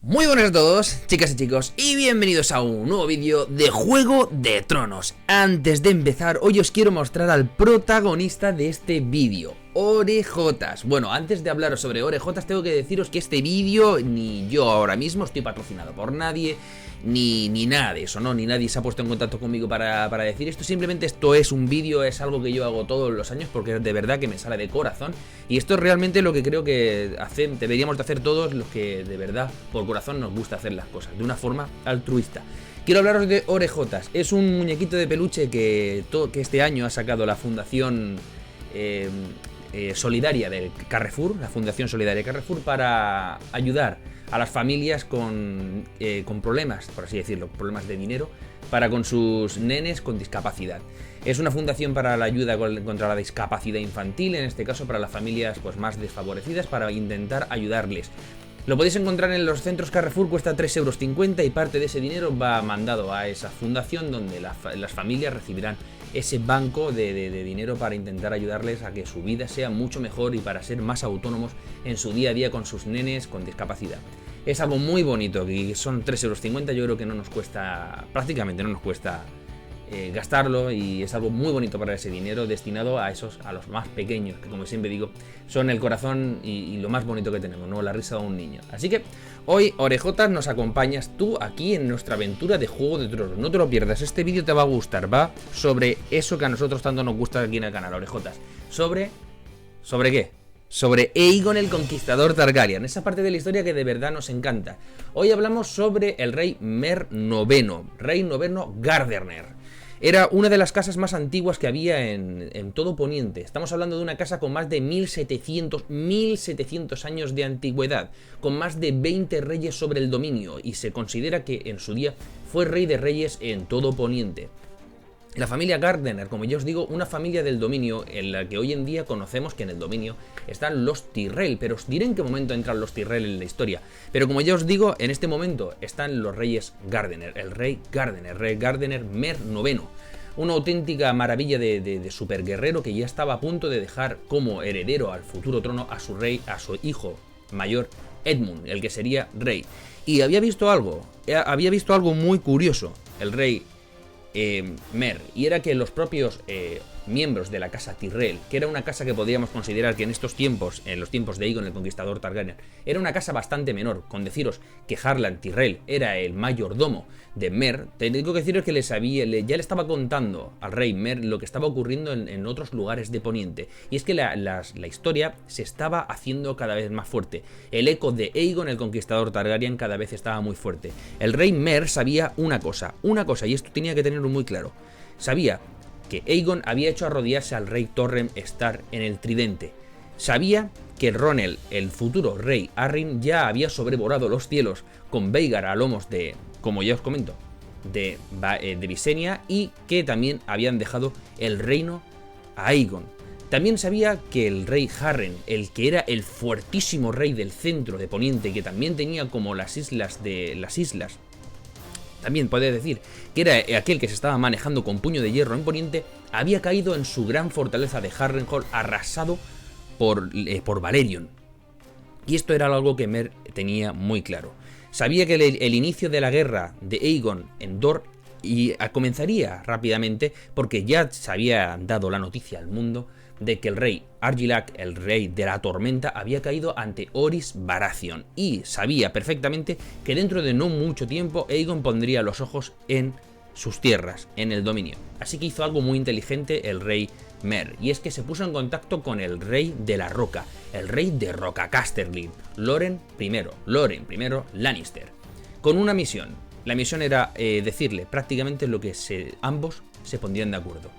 Muy buenas a todos, chicas y chicos, y bienvenidos a un nuevo vídeo de Juego de Tronos. Antes de empezar, hoy os quiero mostrar al protagonista de este vídeo, Orejotas. Bueno, antes de hablaros sobre Orejotas, tengo que deciros que este vídeo, ni yo ahora mismo estoy patrocinado por nadie, ni nada de eso, ¿no? Ni nadie se ha puesto en contacto conmigo para decir esto. Simplemente esto es un vídeo, es algo que yo hago todos los años porque de verdad que me sale de corazón. Y esto es realmente lo que creo que deberíamos de hacer todos los que de verdad por corazón nos gusta hacer las cosas, de una forma altruista. Quiero hablaros de Orejotas. Es un muñequito de peluche que este año ha sacado la fundación solidaria del Carrefour, la Fundación Solidaria Carrefour, para ayudar a las familias con problemas, por así decirlo, problemas de dinero, para con sus nenes con discapacidad. Es una fundación para la ayuda contra la discapacidad infantil, en este caso para las familias pues, más desfavorecidas, para intentar ayudarles. Lo podéis encontrar en los centros Carrefour, cuesta 3,50 € y parte de ese dinero va mandado a esa fundación donde las familias recibirán ese banco de dinero para intentar ayudarles a que su vida sea mucho mejor y para ser más autónomos en su día a día con sus nenes con discapacidad. Es algo muy bonito y son 3,50 €, yo creo que no nos cuesta, prácticamente no nos cuesta gastarlo, y es algo muy bonito para ese dinero destinado a los más pequeños, que como siempre digo, son el corazón y lo más bonito que tenemos, ¿no? La risa de un niño. Así que hoy, Orejotas, nos acompañas tú aquí en nuestra aventura de Juego de Tronos. No te lo pierdas, este vídeo te va a gustar, va sobre eso que a nosotros tanto nos gusta aquí en el canal, Orejotas. ¿Sobre qué? Sobre Aegon el Conquistador Targaryen, esa parte de la historia que de verdad nos encanta. Hoy hablamos sobre el rey Mer IX, rey noveno Gardener. Era una de las casas más antiguas que había en todo Poniente. Estamos hablando de una casa con más de 1700 años de antigüedad, con más de 20 reyes sobre el dominio, y se considera que en su día fue rey de reyes en todo Poniente. La familia Gardener, como ya os digo, una familia del dominio en la que hoy en día conocemos que en el dominio están los Tyrell, pero os diré en qué momento entran los Tyrell en la historia. Pero como ya os digo, en este momento están los reyes Gardener, el rey Gardener Mer IX. Una auténtica maravilla de super guerrero que ya estaba a punto de dejar como heredero al futuro trono a su hijo mayor Edmund, el que sería rey. Y había visto algo muy curioso, el rey Mer, y era que los propios miembros de la casa Tyrell, que era una casa que podríamos considerar que en estos tiempos, en los tiempos de Aegon el Conquistador Targaryen, era una casa bastante menor. Con deciros que Harlan Tyrell era el mayordomo de Mer, tengo que deciros que ya le estaba contando al rey Mer lo que estaba ocurriendo en otros lugares de Poniente, y es que la historia se estaba haciendo cada vez más fuerte. El eco de Aegon el Conquistador Targaryen cada vez estaba muy fuerte. El rey Mer sabía una cosa, y esto tenía que tenerlo muy claro. Sabía que Aegon había hecho arrodillarse al rey Torrem Stark en el Tridente. Sabía que Ronel, el futuro rey Arryn, ya había sobrevolado los cielos con Vhagar a lomos de, como ya os comento, de Visenya, y que también habían dejado el reino a Aegon. También sabía que el rey Harren, el que era el fuertísimo rey del centro de Poniente, que también tenía como las islas, también puede decir que era aquel que se estaba manejando con puño de hierro en Poniente, había caído en su gran fortaleza de Harrenhal, arrasado por Valerion. Y esto era algo que Mer tenía muy claro. Sabía que el inicio de la guerra de Aegon en Dor comenzaría rápidamente, porque ya se había dado la noticia al mundo de que el rey Argilac, el rey de la tormenta, había caído ante Orys Baratheon, y sabía perfectamente que dentro de no mucho tiempo Aegon pondría los ojos en sus tierras, en el dominio. Así que hizo algo muy inteligente el rey Mer, y es que se puso en contacto con el rey de la Roca, el rey de Roca Casterly, Loren I Lannister, con una misión. La misión era decirle prácticamente lo que ambos se pondrían de acuerdo.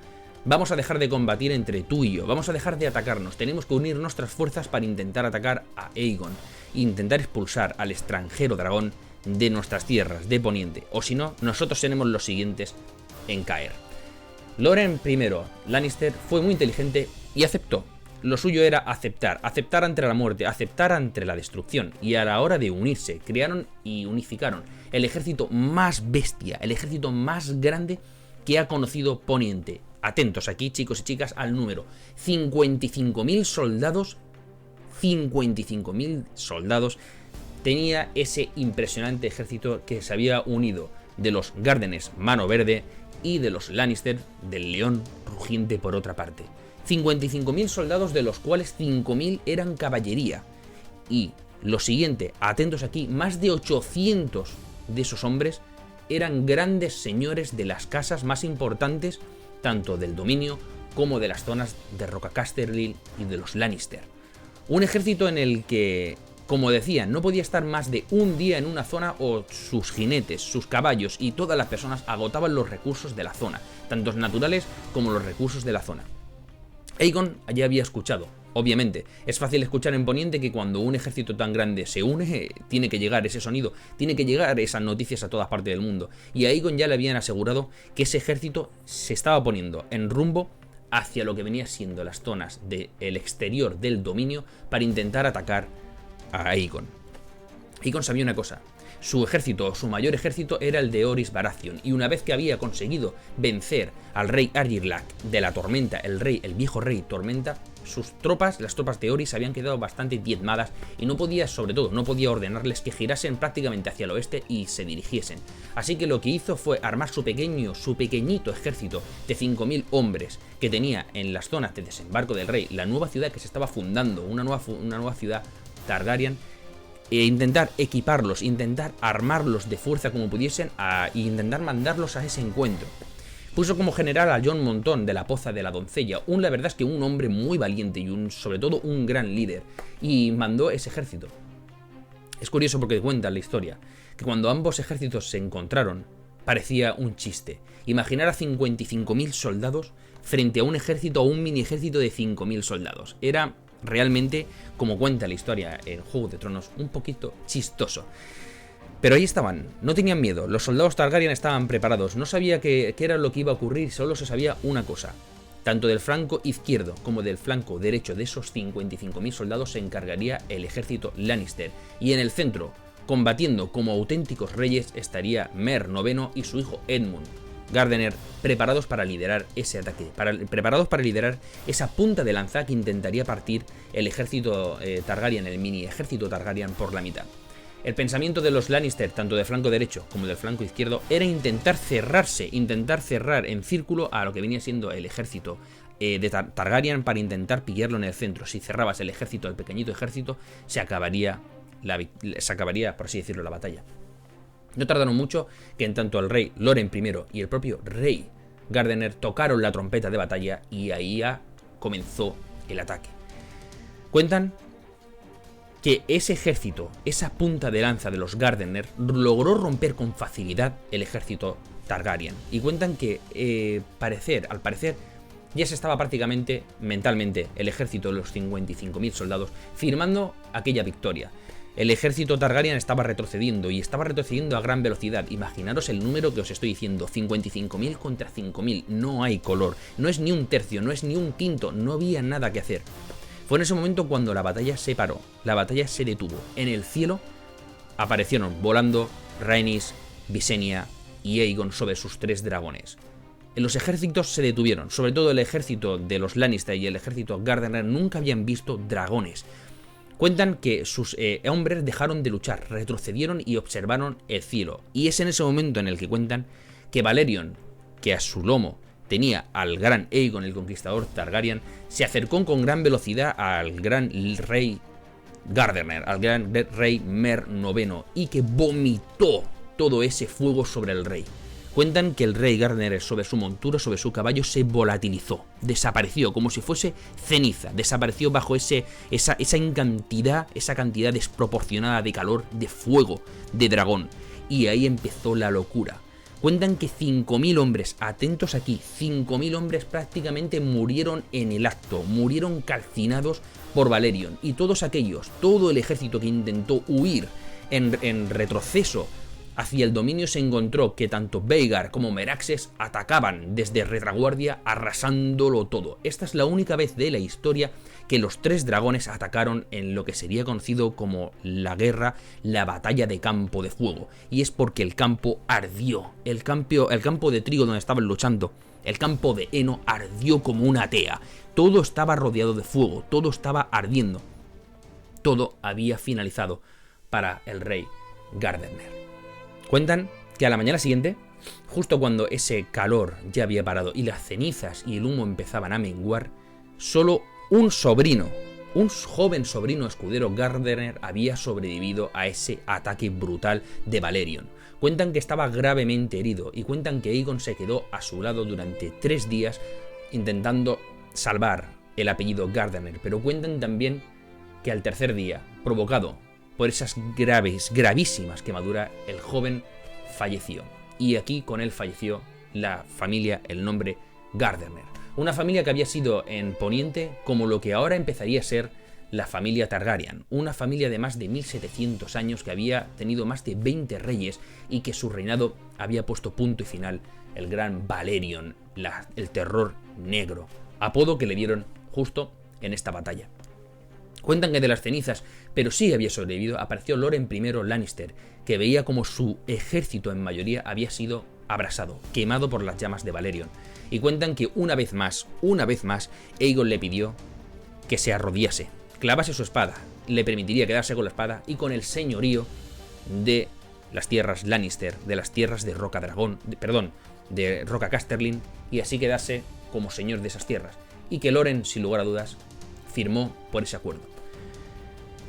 Vamos a dejar de combatir entre tú y yo, vamos a dejar de atacarnos, tenemos que unir nuestras fuerzas para intentar atacar a Aegon, intentar expulsar al extranjero dragón de nuestras tierras de Poniente, o si no, nosotros seremos los siguientes en caer. Loren I Lannister fue muy inteligente y aceptó. Lo suyo era aceptar ante la muerte, aceptar ante la destrucción, y a la hora de unirse, crearon y unificaron el ejército más bestia, el ejército más grande que ha conocido Poniente. Atentos aquí, chicos y chicas, al número: 55.000 soldados, tenía ese impresionante ejército que se había unido de los Gardeners Mano Verde y de los Lannister del León Rugiente por otra parte. 55.000 soldados, de los cuales 5.000 eran caballería. Y lo siguiente, atentos aquí, más de 800 de esos hombres eran grandes señores de las casas más importantes, tanto del dominio como de las zonas de Roca Casterly y de los Lannister. Un ejército en el que, como decía, no podía estar más de un día en una zona o sus jinetes, sus caballos y todas las personas agotaban los recursos de la zona, tanto naturales como los recursos de la zona. Aegon ya había escuchado. Obviamente, es fácil escuchar en Poniente que cuando un ejército tan grande se une, tiene que llegar ese sonido, tiene que llegar esas noticias a todas partes del mundo. Y a Aegon ya le habían asegurado que ese ejército se estaba poniendo en rumbo hacia lo que venía siendo las zonas del exterior del dominio para intentar atacar a Aegon. Aegon sabía una cosa. Su ejército, su mayor ejército, era el de Orys Baratheon, y una vez que había conseguido vencer al rey Argilac de la Tormenta, el viejo rey Tormenta, sus tropas, las tropas de Orys, habían quedado bastante diezmadas y no podía, sobre todo, no podía ordenarles que girasen prácticamente hacia el oeste y se dirigiesen. Así que lo que hizo fue armar su pequeñito ejército de 5.000 hombres que tenía en las zonas de desembarco del rey, la nueva ciudad que se estaba fundando, una nueva ciudad Targaryen, e intentar equiparlos, intentar armarlos de fuerza como pudiesen e intentar mandarlos a ese encuentro. Puso como general a Jon Montón de la Poza de la Doncella, la verdad es que un hombre muy valiente y sobre todo un gran líder, y mandó ese ejército. Es curioso porque cuenta la historia que cuando ambos ejércitos se encontraron parecía un chiste. Imaginar a 55.000 soldados frente a un ejército o un mini ejército de 5.000 soldados. Era realmente, como cuenta la historia en Juego de Tronos, un poquito chistoso. Pero ahí estaban, no tenían miedo, los soldados Targaryen estaban preparados, no sabía qué era lo que iba a ocurrir, solo se sabía una cosa. Tanto del flanco izquierdo como del flanco derecho de esos 55.000 soldados se encargaría el ejército Lannister, y en el centro, combatiendo como auténticos reyes, estaría Mer IX y su hijo Edmund Gardener, preparados para liderar ese ataque, preparados para liderar esa punta de lanza que intentaría partir el ejército Targaryen, el mini ejército Targaryen, por la mitad. El pensamiento de los Lannister, tanto del flanco derecho como del flanco izquierdo, era intentar cerrar en círculo a lo que venía siendo el ejército de Targaryen para intentar pillarlo en el centro. Si cerrabas el ejército, el pequeñito ejército, se acabaría, por así decirlo, la batalla. No tardaron mucho que en tanto el rey Loren I y el propio rey Gardener tocaron la trompeta de batalla y ahí ya comenzó el ataque. Cuentan que ese ejército, esa punta de lanza de los Gardener, logró romper con facilidad el ejército Targaryen. Y cuentan que, al parecer, ya se estaba prácticamente, mentalmente, el ejército de los 55.000 soldados firmando aquella victoria. El ejército Targaryen estaba retrocediendo, y estaba retrocediendo a gran velocidad. Imaginaros el número que os estoy diciendo, 55.000 contra 5.000, no hay color, no es ni un tercio, no es ni un quinto, no había nada que hacer. Fue en ese momento cuando la batalla se paró, la batalla se detuvo. En el cielo aparecieron volando Rhaenys, Visenya y Aegon sobre sus 3 dragones. Los ejércitos se detuvieron, sobre todo el ejército de los Lannister y el ejército Gardener nunca habían visto dragones. Cuentan que sus hombres dejaron de luchar, retrocedieron y observaron el cielo. Y es en ese momento en el que cuentan que Valerion, que a su lomo tenía al gran Aegon el Conquistador Targaryen, se acercó con gran velocidad al gran rey Gardener, al gran rey Mer IX, y que vomitó todo ese fuego sobre el rey. Cuentan que el rey Gardener, sobre su montura, sobre su caballo, se volatilizó, desapareció como si fuese ceniza, desapareció bajo esa cantidad desproporcionada de calor, de fuego, de dragón. Y ahí empezó la locura. Cuentan que 5.000 hombres, atentos aquí, 5.000 hombres prácticamente murieron en el acto, murieron calcinados por Valerion. Y todos aquellos, todo el ejército que intentó huir en retroceso hacia el dominio, se encontró que tanto Vhagar como Meraxes atacaban desde retaguardia, arrasándolo todo. Esta es la única vez de la historia que los 3 dragones atacaron en lo que sería conocido como la guerra, la batalla de Campo de Fuego. Y es porque el campo ardió. El campo de trigo donde estaban luchando, el campo de heno, ardió como una tea. Todo estaba rodeado de fuego, todo estaba ardiendo. Todo había finalizado. para el rey Gardener. Cuentan que a la mañana siguiente, justo cuando ese calor ya había parado y las cenizas y el humo empezaban a menguar, solo un sobrino, un joven sobrino escudero Gardener había sobrevivido a ese ataque brutal de Balerion. Cuentan que estaba gravemente herido y cuentan que Aegon se quedó a su lado durante 3 días intentando salvar el apellido Gardener, pero cuentan también que al tercer día, provocado por esas gravísimas quemaduras, el joven falleció. Y aquí con él falleció la familia, el nombre Gardener. Una familia que había sido en Poniente como lo que ahora empezaría a ser la familia Targaryen. Una familia de más de 1700 años que había tenido más de 20 reyes y que su reinado había puesto punto y final el gran Balerion, el terror negro, apodo que le dieron justo en esta batalla. Cuentan que de las cenizas, pero sí había sobrevivido, apareció Loren I Lannister, que veía como su ejército en mayoría había sido abrasado, quemado por las llamas de Balerion. Y cuentan que una vez más, Aegon le pidió que se arrodillase, clavase su espada, le permitiría quedarse con la espada y con el señorío de las tierras Lannister, de las tierras de Roca de Roca Casterly, y así quedarse como señor de esas tierras. Y que Loren, sin lugar a dudas, firmó por ese acuerdo.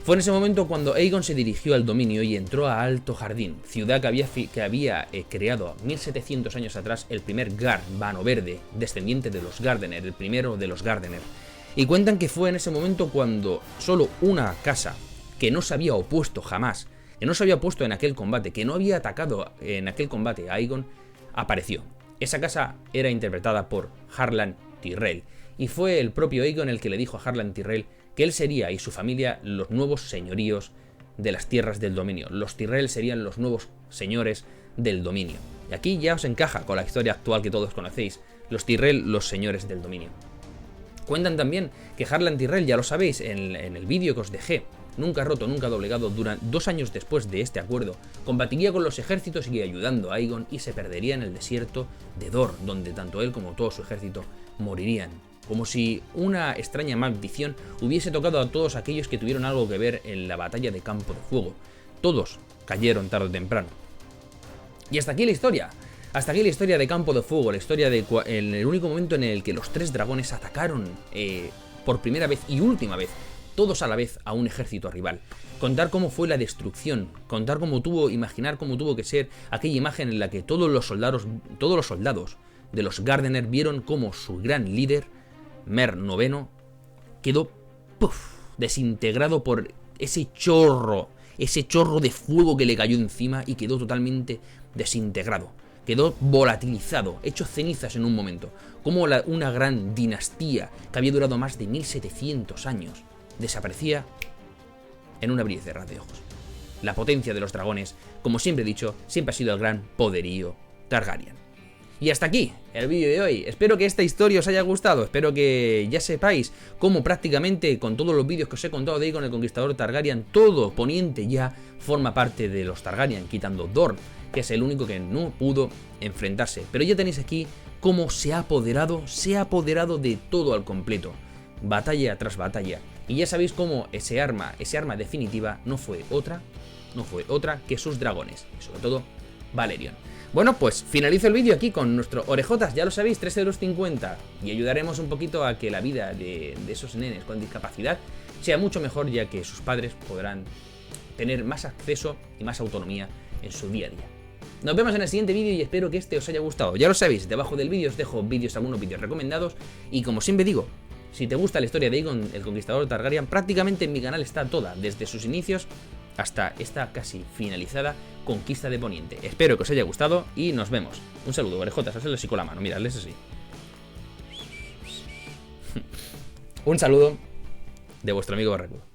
Fue en ese momento cuando Aegon se dirigió al dominio y entró a Alto Jardín, ciudad que había creado 1700 años atrás el primer Gar, Vano Verde, descendiente de los Gardener, el primero de los Gardener. Y cuentan que fue en ese momento cuando solo una casa que no se había opuesto jamás, que no se había opuesto en aquel combate, que no había atacado en aquel combate a Aegon, apareció. Esa casa era interpretada por Harlan Tyrell, y fue el propio Aegon el que le dijo a Harlan Tyrell que él sería y su familia los nuevos señoríos de las tierras del dominio. Los Tyrell serían los nuevos señores del dominio. Y aquí ya os encaja con la historia actual que todos conocéis. Los Tyrell, los señores del dominio. Cuentan también que Harlan Tyrell, ya lo sabéis, en el vídeo que os dejé, nunca roto, nunca doblegado, durante 2 años después de este acuerdo, combatiría con los ejércitos y ayudando a Aegon y se perdería en el desierto de Dor, donde tanto él como todo su ejército morirían. Como si una extraña maldición hubiese tocado a todos aquellos que tuvieron algo que ver en la batalla de Campo de Fuego. Todos cayeron tarde o temprano. Y hasta aquí la historia. Hasta aquí la historia de Campo de Fuego, la historia de en el único momento en el que los 3 dragones atacaron por primera vez y última vez, todos a la vez, a un ejército rival. Contar cómo fue la destrucción, imaginar cómo tuvo que ser aquella imagen en la que todos los soldados de los Gardener vieron cómo su gran líder, Mer IX, quedó desintegrado por ese chorro de fuego que le cayó encima y quedó totalmente desintegrado. Quedó volatilizado, hecho cenizas en un momento. Como una gran dinastía que había durado más de 1700 años desaparecía en un abrir y cerrar de ojos. La potencia de los dragones, como siempre he dicho, siempre ha sido el gran poderío Targaryen. Y hasta aquí el vídeo de hoy. Espero que esta historia os haya gustado. Espero que ya sepáis cómo prácticamente con todos los vídeos que os he contado de Aegon el Conquistador Targaryen, todo Poniente ya forma parte de los Targaryen, quitando Dorne, que es el único que no pudo enfrentarse. Pero ya tenéis aquí cómo se ha apoderado de todo al completo, batalla tras batalla. Y ya sabéis cómo ese arma definitiva no fue otra que sus dragones, y sobre todo Balerion. Bueno, pues finalizo el vídeo aquí con nuestro orejotas, ya lo sabéis, 3,50 €, y ayudaremos un poquito a que la vida de esos nenes con discapacidad sea mucho mejor, ya que sus padres podrán tener más acceso y más autonomía en su día a día. Nos vemos en el siguiente vídeo y espero que este os haya gustado. Ya lo sabéis, debajo del vídeo os dejo algunos vídeos recomendados, y como siempre digo, si te gusta la historia de Aegon el Conquistador Targaryen, prácticamente en mi canal está toda, desde sus inicios hasta esta casi finalizada conquista de Poniente. Espero que os haya gustado y nos vemos. Un saludo, orejotas, hazle así con la mano, miradles así. Un saludo de vuestro amigo Barracudo.